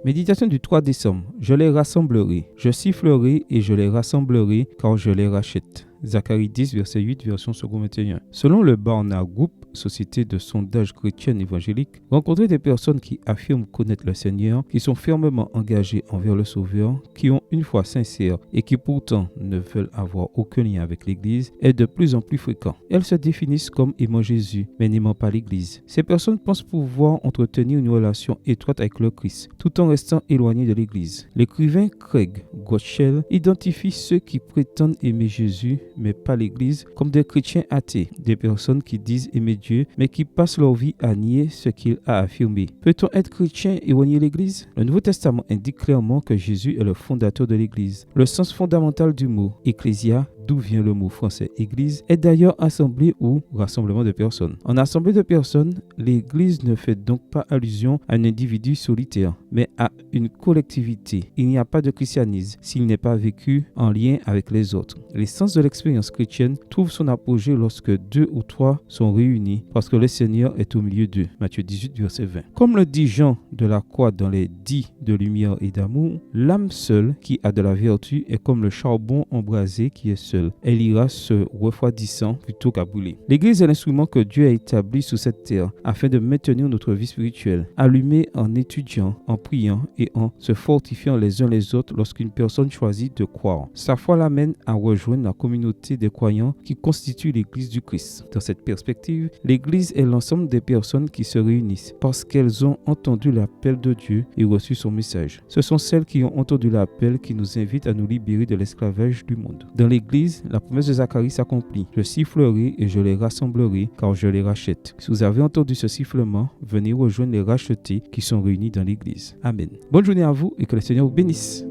Méditation du 3 décembre. Je les rassemblerai. Je sifflerai et je les rassemblerai car je les rachète. Zacharie 10, verset 8, version second 21. Selon le Barna Group, société de sondage chrétienne évangélique, rencontrer des personnes qui affirment connaître le Seigneur, qui sont fermement engagées envers le Sauveur, qui ont une foi sincère et qui pourtant ne veulent avoir aucun lien avec l'Église, est de plus en plus fréquent. Elles se définissent comme aimant Jésus, mais n'aimant pas l'Église. Ces personnes pensent pouvoir entretenir une relation étroite avec le Christ, tout en restant éloignées de l'Église. L'écrivain Craig Groeschel identifie ceux qui prétendent aimer Jésus, mais pas l'Église, comme des chrétiens athées, des personnes qui disent aimer Dieu, mais qui passent leur vie à nier ce qu'il a affirmé. Peut-on être chrétien et renier l'Église? Le Nouveau Testament indique clairement que Jésus est le fondateur de l'Église. Le sens fondamental du mot ecclésia, d'où vient le mot français église, est d'ailleurs assemblée ou rassemblement de personnes. En assemblée de personnes, l'église ne fait donc pas allusion à un individu solitaire, mais à une collectivité. Il n'y a pas de christianisme s'il n'est pas vécu en lien avec les autres. L'essence de l'expérience chrétienne trouve son apogée lorsque 2 ou 3 sont réunis parce que le Seigneur est au milieu d'eux. Matthieu 18, verset 20. Comme le dit Jean de la Croix dans les 10 de lumière et d'amour, l'âme seule qui a de la vertu est comme le charbon embrasé qui est seul. Elle ira se refroidissant plutôt qu'à brûler. L'Église est l'instrument que Dieu a établi sur cette terre afin de maintenir notre vie spirituelle, allumée en étudiant, en priant et en se fortifiant les uns les autres lorsqu'une personne choisit de croire. Sa foi l'amène à rejoindre la communauté des croyants qui constitue l'Église du Christ. Dans cette perspective, l'Église est l'ensemble des personnes qui se réunissent parce qu'elles ont entendu l'appel de Dieu et reçu son message. Ce sont celles qui ont entendu l'appel qui nous invite à nous libérer de l'esclavage du monde. Dans l'Église, la promesse de Zacharie s'accomplit. Je sifflerai et je les rassemblerai car je les rachète. Si vous avez entendu ce sifflement, venez rejoindre les rachetés qui sont réunis dans l'Église. Amen. Bonne journée à vous et que le Seigneur vous bénisse.